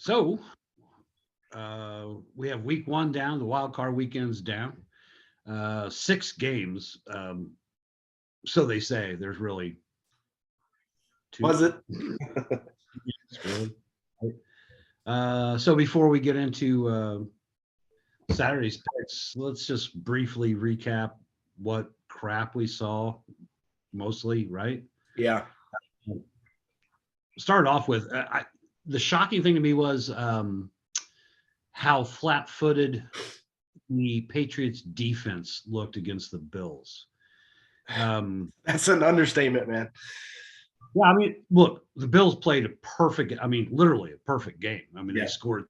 So we have week 1 down. The wild card weekend's down. 6 games. So they say. There's really 2. Was it? Really. So before we get into Saturday's picks, let's just briefly recap what crap we saw, mostly, right? Yeah. Start off with the shocking thing to me was how flat-footed the Patriots defense looked against the Bills. That's an understatement, man. Yeah, I mean, look, the Bills played literally a perfect game. I mean, Yeah. They scored a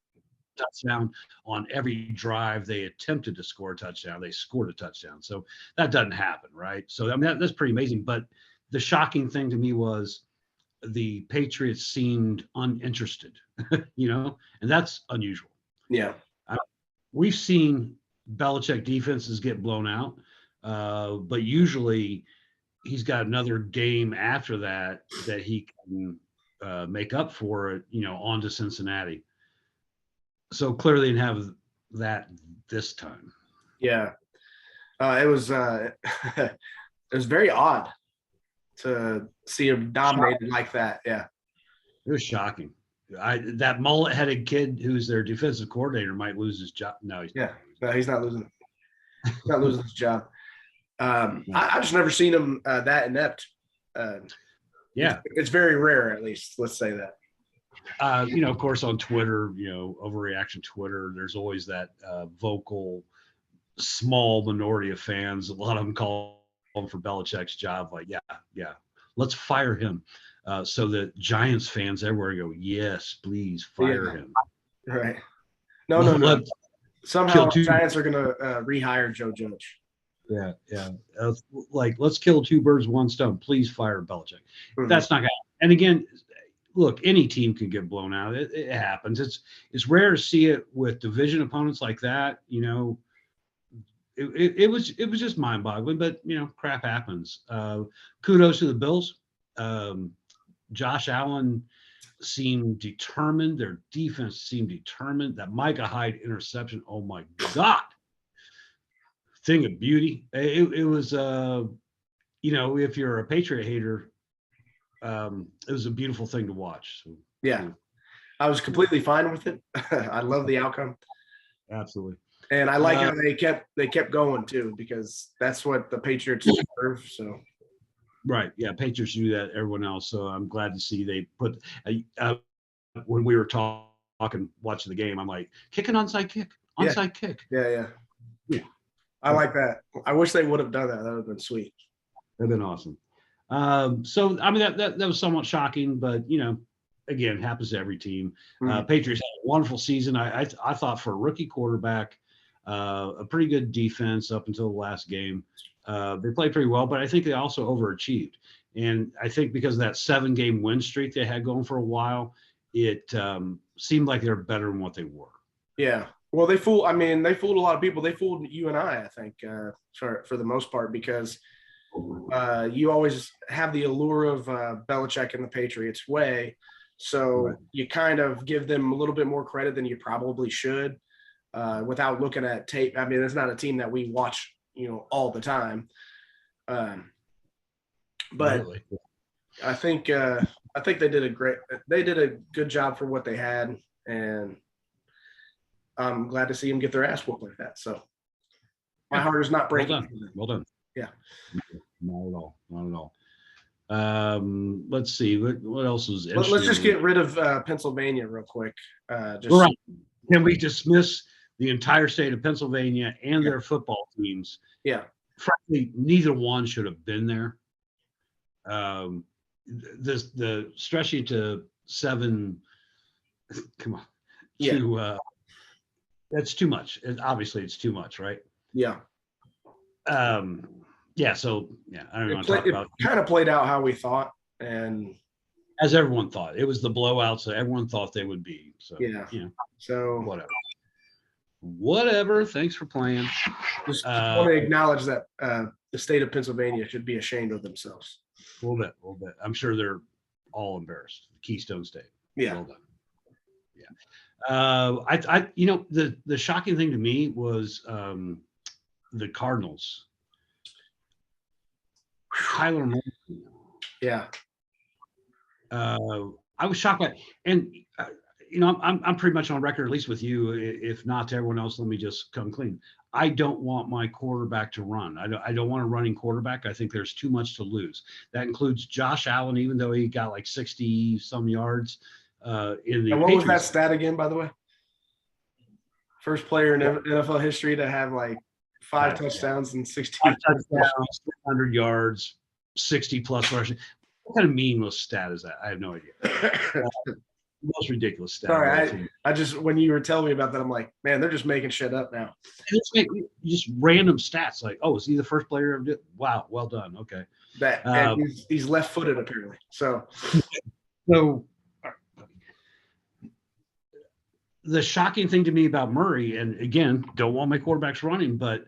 touchdown on every drive. They attempted to score a touchdown. They scored a touchdown. So that doesn't happen, right? So, I mean, that's pretty amazing. But the shocking thing to me was the Patriots seemed uninterested, and that's unusual. Yeah. We've seen Belichick defenses get blown out, but usually he's got another game after that he can make up for it, on to Cincinnati. So clearly didn't have that this time. Yeah. It was very odd to see him dominated like that. Yeah. It was shocking. That mullet-headed kid who's their defensive coordinator might lose his job. No, he's not. No, he's not losing. He's not losing his job. I just never seen him that inept. Yeah, it's very rare, at least. Let's say that. Of course, on Twitter, overreaction Twitter, there's always that vocal, small minority of fans. A lot of them call him for Belichick's job. Like, yeah, let's fire him. So that Giants fans everywhere go, yes, please fire him. Right. No. Somehow Giants are going to rehire Joe Judge. Yeah. Let's kill 2 birds with 1 stone. Please fire Belichick. Mm-hmm. That's not going to happen. And again, look, any team can get blown out. It happens. It's rare to see it with division opponents like that. It was just mind-boggling, but crap happens. Kudos to the Bills. Josh Allen seemed determined. Their defense seemed determined. That Micah Hyde interception, oh my God, thing of beauty. It was, if you're a Patriot hater, it was a beautiful thing to watch. So, yeah, I was completely fine with it. I love the outcome. Absolutely. And I like how they kept going too, because that's what the Patriots deserve. So. Right. Yeah. Patriots do that. Everyone else. So I'm glad to see they put when we were watching the game, I'm like, kick an onside kick. Kick. Yeah. I like that. I wish they would have done that. That would have been sweet. That'd been awesome. So I mean that was somewhat shocking, but again, happens to every team. Mm-hmm. Patriots had a wonderful season. I thought for a rookie quarterback, a pretty good defense up until the last game. They played pretty well, but I think they also overachieved. And I think because of that 7-game win streak they had going for a while, it seemed like they were better than what they were. Yeah. Well, they fooled a lot of people. They fooled you and I think, for the most part, because you always have the allure of Belichick and the Patriots way. So you kind of give them a little bit more credit than you probably should without looking at tape. I mean, it's not a team that we watch all the time. But really? I think they did a good job for what they had, and I'm glad to see them get their ass whooped like that. So my heart is not breaking. Well done. Yeah. Not at all. Let's see. What else was interesting? Let's just get rid of Pennsylvania real quick. Right. Can we dismiss the entire state of Pennsylvania and their football teams? Yeah. Frankly, neither one should have been there. The stretching to 7, come on. Yeah. That's too much. Obviously, it's too much, right? Yeah. Yeah. So I don't know. It kind of played out how we thought, and as everyone thought, it was the blowout. So everyone thought they would be. So So whatever. Thanks for playing. Just want to acknowledge that the state of Pennsylvania should be ashamed of themselves. A little bit. I'm sure they're all embarrassed. Keystone State. Yeah. Well done. The shocking thing to me was the Cardinals. Kyler Murray. Yeah. I was shocked by, and I'm pretty much on record, at least with you. If not to everyone else, let me just come clean. I don't want my quarterback to run. I don't want a running quarterback. I think there's too much to lose. That includes Josh Allen, even though he got like 60 some yards in the. And what Patriots. Was that stat again, by the way? First player in NFL history to have like 5 touchdowns and 60 touchdowns, 100 yards, 60 plus rushing. What kind of meaningless stat is that? I have no idea. Most ridiculous stat. Sorry, I just, when you were telling me about that, I'm like, man, they're just making shit up now. It's just random stats like, oh, is he the first player ever did? Wow, well done. Okay. And he's left-footed apparently. So the shocking thing to me about Murray, and again, don't want my quarterbacks running, but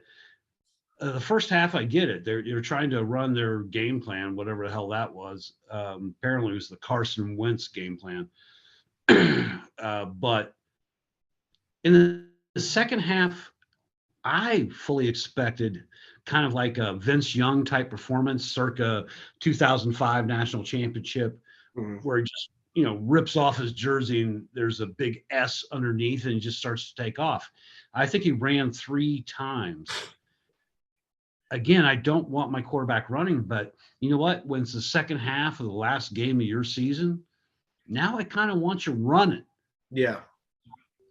the first half, I get it. They're trying to run their game plan, whatever the hell that was. Apparently, it was the Carson Wentz game plan. But in the second half, I fully expected kind of like a Vince Young type performance, circa 2005 national championship, where he just rips off his jersey and there's a big S underneath and he just starts to take off. I think he ran 3 times. Again, I don't want my quarterback running, but you know what? When it's the second half of the last game of your season, now I kind of want you running. Yeah.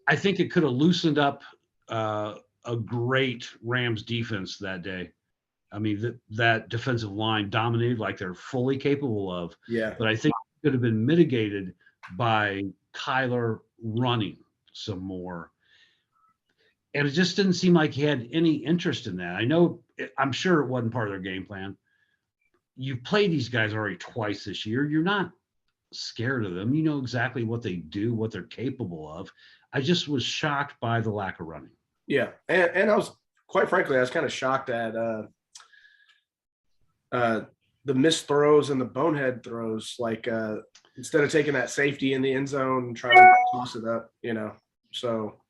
I think it could have loosened up a great Rams defense that day. I mean, that defensive line dominated like they're fully capable of. Yeah. But I think it could have been mitigated by Kyler running some more. And it just didn't seem like he had any interest in that. I'm sure it wasn't part of their game plan. You've played these guys already twice this year. You're not scared of them. You know exactly what they do, what they're capable of. I just was shocked by the lack of running. Yeah. And I was, quite frankly, I was kind of shocked at the missed throws and the bonehead throws. Like instead of taking that safety in the end zone and trying to toss it up, so,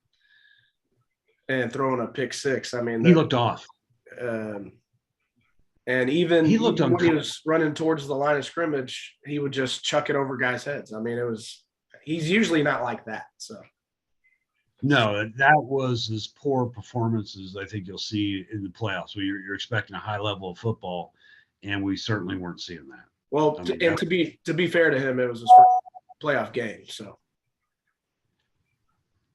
and throwing a pick six. I mean, he looked off. And even he looked when he was running towards the line of scrimmage, he would just chuck it over guys' heads. I mean, he's usually not like that. So. No, that was as poor performances I think you'll see in the playoffs. Where you're expecting a high level of football, and we certainly weren't seeing that. Well, to be fair to him, it was his first playoff game. So.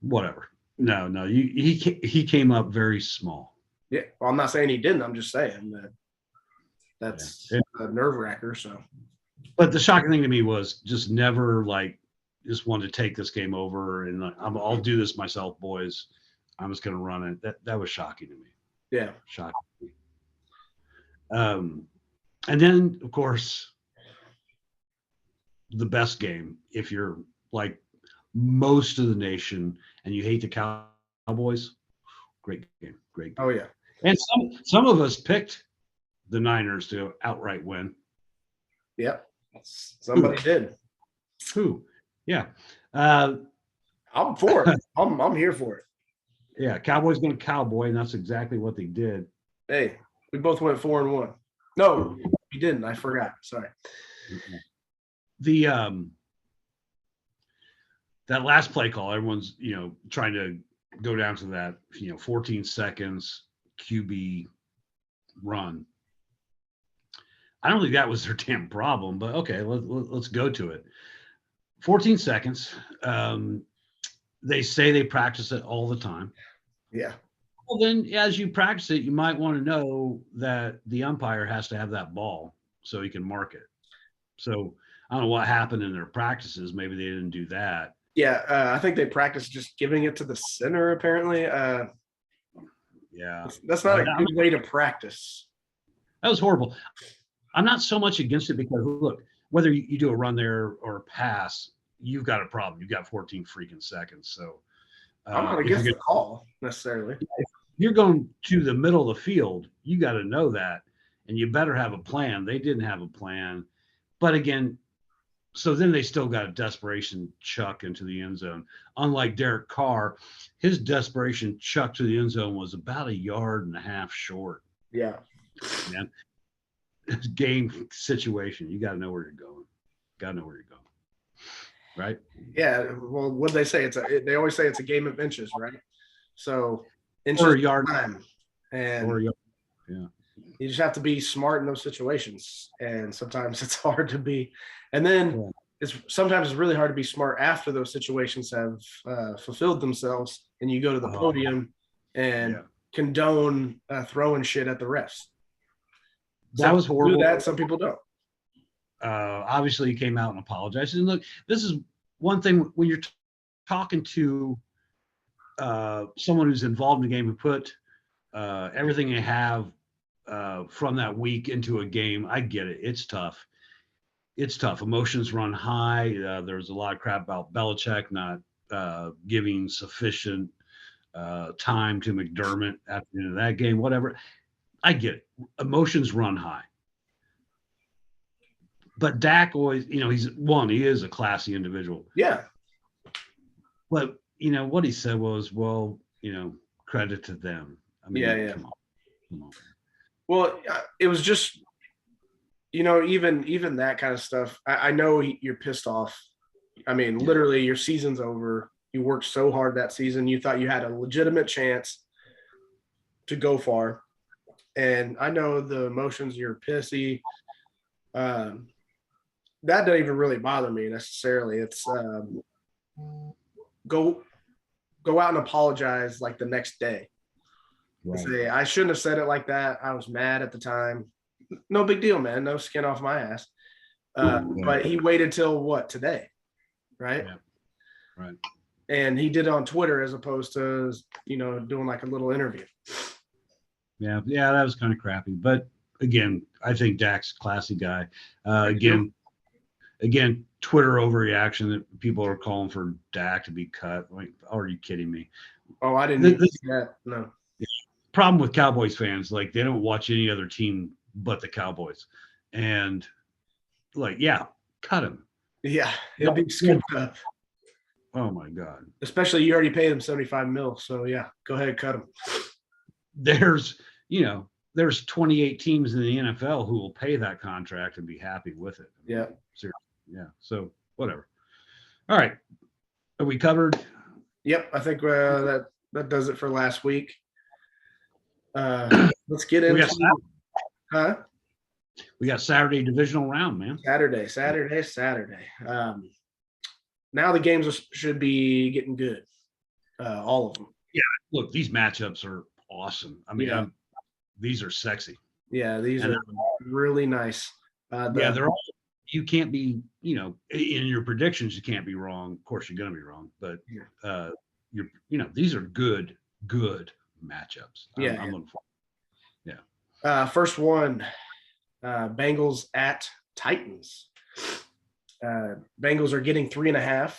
Whatever. No, he came up very small. Yeah, well, I'm not saying he didn't. I'm just saying that's a nerve wracker. So, but the shocking thing to me was just never just wanted to take this game over and I'll do this myself, boys. I'm just going to run it. That was shocking to me. Yeah, shocking. And then of course the best game, if you're like most of the nation and you hate the Cowboys, great game. Oh yeah. And some of us picked the Niners to outright win. Yep. Somebody did. Who? Yeah. I'm for it. I'm here for it. Yeah. Cowboys going to cowboy, and that's exactly what they did. Hey, we both went 4-1. No, we didn't. I forgot. Sorry. The that last play call, everyone's trying to go down to that 14 seconds QB run. I don't think that was their damn problem, but okay, let's go to it. 14 seconds. They say they practice it all the time. Yeah. Well, then as you practice it, you might want to know that the umpire has to have that ball so he can mark it. So I don't know what happened in their practices. Maybe they didn't do that. Yeah, I think they practiced just giving it to the center, apparently. Yeah. That's not a good way to practice. That was horrible. I'm not so much against it because, look, whether you do a run there or a pass, you've got a problem. You've got 14 freaking seconds. So I'm not against the call necessarily. If you're going to the middle of the field, you got to know that, and you better have a plan. They didn't have a plan. But again, So then they still got a desperation chuck into the end zone. Unlike Derek Carr, his desperation chuck to the end zone was about 1.5 yards short. Yeah. Man, game situation. You got to know where you're going. Got to know where you're going. Right? Yeah. Well, what do they say? They always say it's a game of inches, right? So inches Or a yard. time. And Or a yard. Yeah. You just have to be smart in those situations. And sometimes it's hard to be. And then sometimes it's really hard to be smart after those situations have fulfilled themselves. And you go to the podium and condone throwing shit at the refs. That was horrible. Do that, some people don't. Obviously, he came out and apologized. And look, this is one thing when you're talking to someone who's involved in the game, who put everything they have from that week into a game. I get it. It's tough. It's tough. Emotions run high. There's a lot of crap about Belichick not giving sufficient time to McDermott at the end of that game, whatever. I get it. Emotions run high. But Dak always, he is a classy individual. Yeah. But, what he said was, well, credit to them. I mean, yeah. Come on. Well, it was just, even that kind of stuff. I know you're pissed off. I mean, literally, your season's over. You worked so hard that season. You thought you had a legitimate chance to go far. And I know the emotions, you're pissy. That doesn't even really bother me necessarily. It's go out and apologize like the next day. Right. Say, I shouldn't have said it like that. I was mad at the time. No big deal, man. No skin off my ass. But he waited till today, right? Yeah. Right. And he did it on Twitter as opposed to, doing like a little interview. Yeah, that was kind of crappy. But again, I think Dak's a classy guy. Again, Twitter overreaction that people are calling for Dak to be cut. Like, are you kidding me? Oh, I didn't see that. No. Problem with Cowboys fans, like, they don't watch any other team but the Cowboys, and cut him. Yeah, he'll be scooped up. Oh my God! Especially you already paid him $75 million, so yeah, go ahead, cut him. There's 28 teams in the NFL who will pay that contract and be happy with it. Yeah. Seriously. Yeah. So whatever. All right. Are we covered? Yep. I think that does it for last week. Let's get into we got Saturday divisional round, man. Saturday. Now the games should be getting good. All of them. Yeah. Look, these matchups are awesome. I mean, these are sexy. Yeah, these are really nice. They're all. You can't be, in your predictions, you can't be wrong. Of course, you're going to be wrong, but these are good matchups. I'm looking forward. Yeah. First one, Bengals at Titans. Bengals are getting 3.5.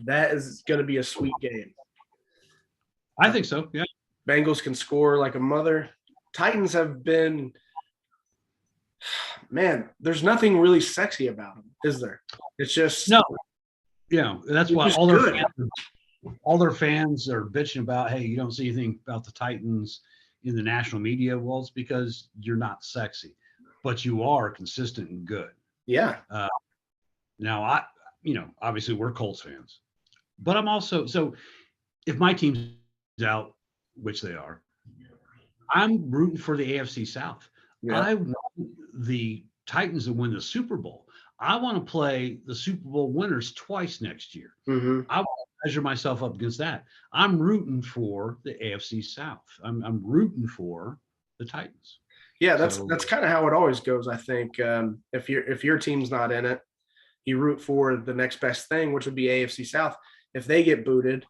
That is going to be a sweet game. I think so. Yeah. Bengals can score like a mother. Titans have been, man, there's nothing really sexy about them, is there? It's just no. Yeah, that's why all their fans are bitching about, hey, you don't see anything about the Titans in the national media. Well, it's because you're not sexy, but you are consistent and good. Yeah. Now, obviously we're Colts fans, but I'm also, so if my team's out, which they are, I'm rooting for the AFC South. Yeah. I want the Titans to win the Super Bowl. I want to play the Super Bowl winners twice next year. Mm-hmm. I want to measure myself up against that. I'm rooting for the AFC South. I'm rooting for the Titans. Yeah, that's kind of how it always goes. I think if your team's not in it, you root for the next best thing, which would be AFC South. If they get booted,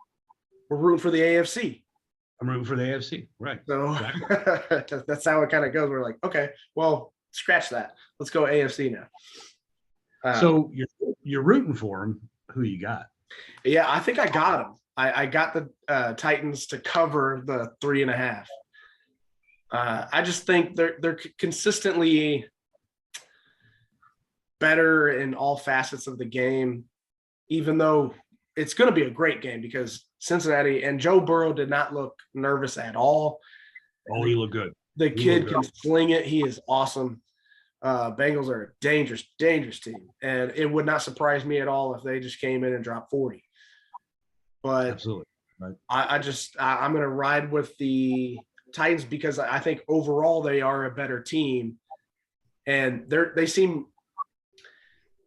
we're rooting for the AFC. I'm rooting for the AFC, right? So exactly. That's how it kind of goes. We're like, okay, well, scratch that. Let's go AFC now. So you're rooting for them. Who you got? Yeah, I think I got them. I got the Titans to cover the 3.5. I just think they're consistently better in all facets of the game, even though it's going to be a great game because Cincinnati and Joe Burrow did not look nervous at all. Oh, he looked good. The kid can sling it. He is awesome. Bengals are a dangerous, dangerous team. And it would not surprise me at all if they just came in and dropped 40. But absolutely. Right. I'm going to ride with the Titans because I think overall they are a better team. And they seem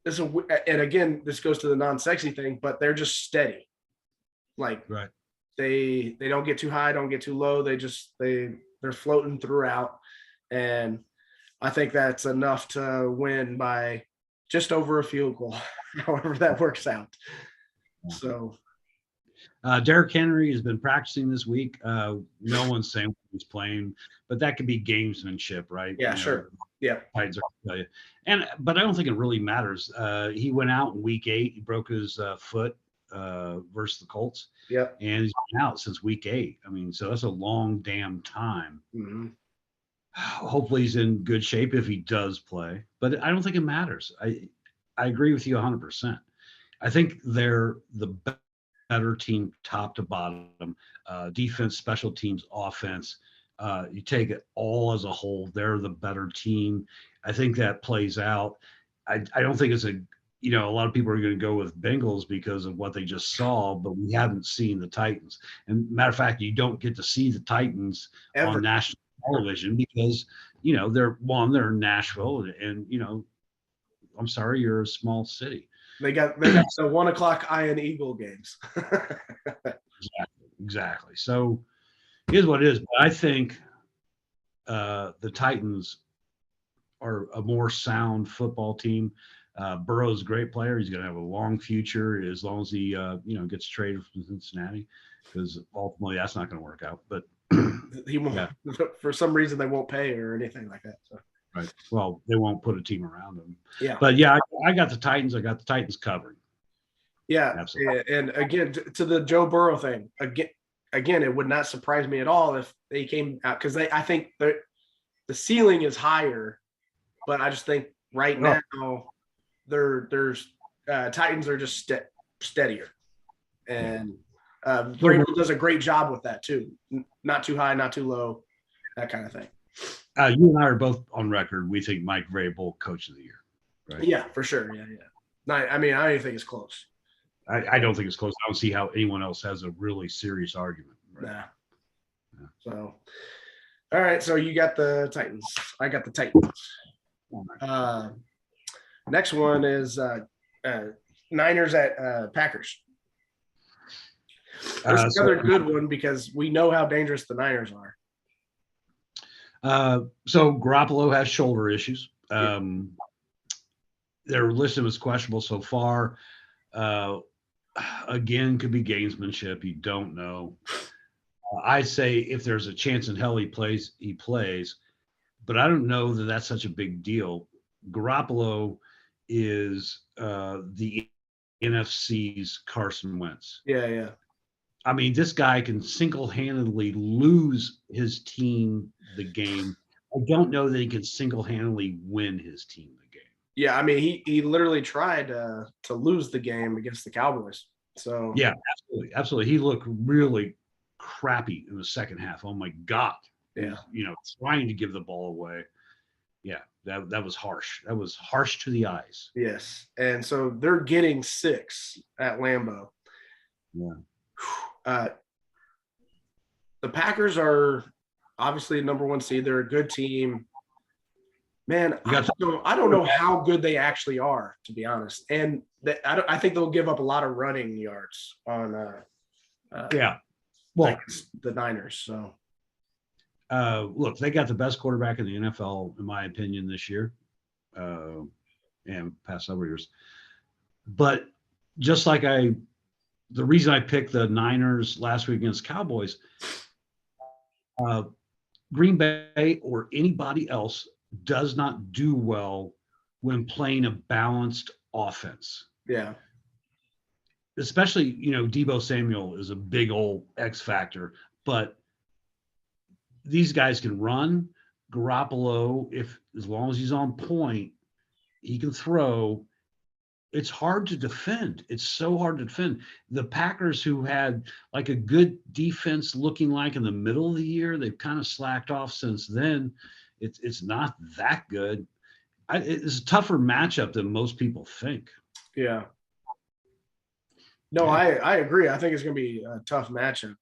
this, and again, this goes to the non-sexy thing, but they're just steady. Like right. They don't get too high, don't get too low. They're floating throughout. And I think that's enough to win by just over a field goal, however that works out. So Derrick Henry has been practicing this week. No one's saying he's playing, but that could be gamesmanship, right? Yeah, sure. Yeah. But I don't think it really matters. He went out in week 8. He broke his foot versus the Colts. Yeah. And he's been out since week 8. I mean, so that's a long damn time. Mm-hmm. Hopefully he's in good shape if he does play, but I don't think it matters. I agree with you 100%. I think they're the better team top to bottom, defense, special teams, offense. You take it all as a whole, they're the better team. I think that plays out. I don't think it's a lot of people are going to go with Bengals because of what they just saw, but we haven't seen the Titans. And matter of fact, you don't get to see the Titans on national television because, they're in Nashville and, I'm sorry, you're a small city. They got the 1:00 Iron Eagle games. Exactly. So here's what it is. But I think the Titans are a more sound football team. Burrow's a great player. He's going to have a long future as long as he, gets traded from Cincinnati, because ultimately that's not going to work out. But he won't. Yeah. For some reason, they won't pay or anything like that. So. Right. Well, they won't put a team around them. Yeah. But yeah, I got the Titans. I got the Titans covering. Yeah. Absolutely. And again, to the Joe Burrow thing, again, it would not surprise me at all if they came out because I think the ceiling is higher, but I just think right now there's Titans are just steadier, and Vrabel does a great job with that too. Not too high, not too low, that kind of thing. You and I are both on record. We think Mike Vrabel Coach of the Year, right? Yeah, for sure. Yeah. I don't even think it's close. I don't think it's close. I don't see how anyone else has a really serious argument. Right? Nah. Yeah. So, all right. So you got the Titans. I got the Titans. Next one is Niners at Packers. There's another good one because we know how dangerous the Niners are. So Garoppolo has shoulder issues. They're listed as questionable so far. Again, could be gamesmanship. You don't know. I say if there's a chance in hell he plays. But I don't know that that's such a big deal. Garoppolo is the NFC's Carson Wentz. Yeah. I mean, this guy can single-handedly lose his team the game. I don't know that he can single-handedly win his team the game. Yeah, I mean, he literally tried to lose the game against the Cowboys. So yeah, absolutely. He looked really crappy in the second half. Oh my God. Yeah. Trying to give the ball away. Yeah, that was harsh. That was harsh to the eyes. Yes, and so they're getting 6 at Lambeau. Yeah. The Packers are obviously number 1 seed. They're a good team. Man, I don't know how good they actually are, to be honest. And I think they'll give up a lot of running yards on the Niners. So, look, they got the best quarterback in the NFL, in my opinion, this year, and past several years. But just like the reason I picked the Niners last week against Cowboys, Green Bay or anybody else does not do well when playing a balanced offense. Yeah. Especially, Deebo Samuel is a big old X factor, but these guys can run. Garoppolo, as long as he's on point, He can throw. It's hard to defend. It's so hard to defend. The Packers, who had like a good defense looking like in the middle of the year, they've kind of slacked off since then. It's not that good. It's a tougher matchup than most people think. Yeah. No, Yeah. I agree. I think it's going to be a tough matchup.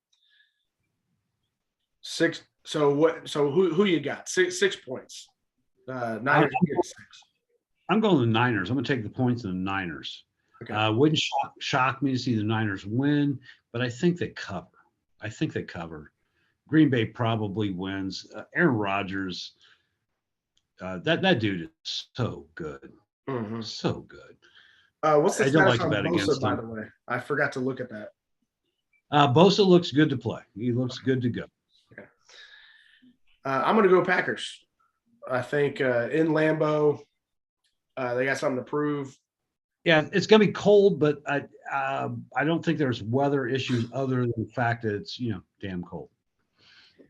Six. So what? So who you got? 6 points. Niners get 6. I'm going to the Niners. I'm going to take the points in the Niners. Okay. Wouldn't shock me to see the Niners win, but I think they cover. Green Bay probably wins. Aaron Rodgers, that dude is so good. Mm-hmm. So good. What's the I don't status like to on bet Bosa, against by him. the way? I forgot to look at that. Bosa looks good to play. He looks good to go. Okay. I'm going to go Packers. I think in Lambeau, they got something to prove. Yeah, it's going to be cold, but I don't think there's weather issues other than the fact that it's damn cold.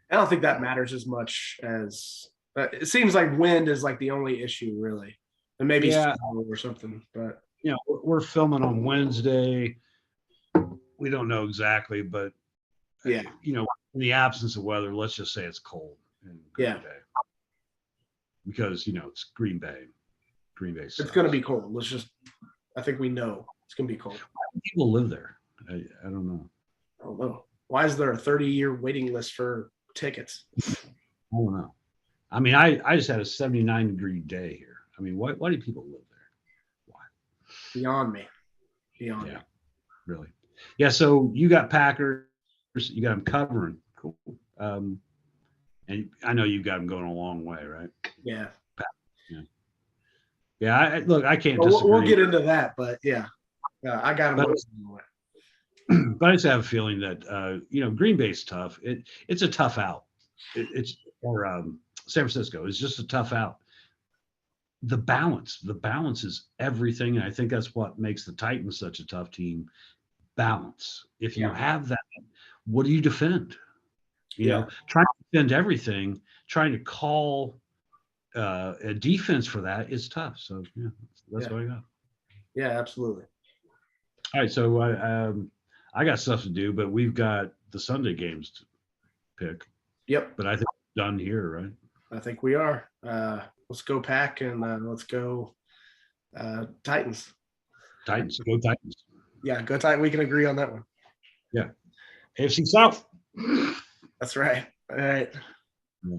I don't think that matters as much as it seems like wind is like the only issue really, and maybe snow or something. But we're filming on Wednesday. We don't know exactly, but yeah, in the absence of weather, let's just say it's cold in Green Bay. Because it's Green Bay. Green Bay sucks. It's going to be cold. I think we know it's going to be cold. Why do people live there? I don't know. I don't know. Why is there a 30-year waiting list for tickets? I don't know. I mean, I just had a 79-degree day here. I mean, why do people live there? Why? Beyond me. Beyond me. Really. Yeah, so you got Packers. You got them covering. Cool. And I know you got them going a long way, right? Yeah. Yeah. Look, I can't disagree. We'll get into that, but yeah, I got them going a long way. But I just have a feeling that Green Bay's tough. It's a tough out. San Francisco is just a tough out. The balance is everything, and I think that's what makes the Titans such a tough team. Balance. If you have that, what do you defend? Trying to defend everything, trying to call a defense for that is tough. So that's what I got. Yeah, absolutely. All right, so I got stuff to do, but we've got the Sunday games to pick. Yep. But I think we're done here, right? I think we are. Let's go Pack and let's go Titans. Titans. Go Titans. Yeah, go Titans. We can agree on that one. Yeah. AFC South. That's right. All right. Yeah.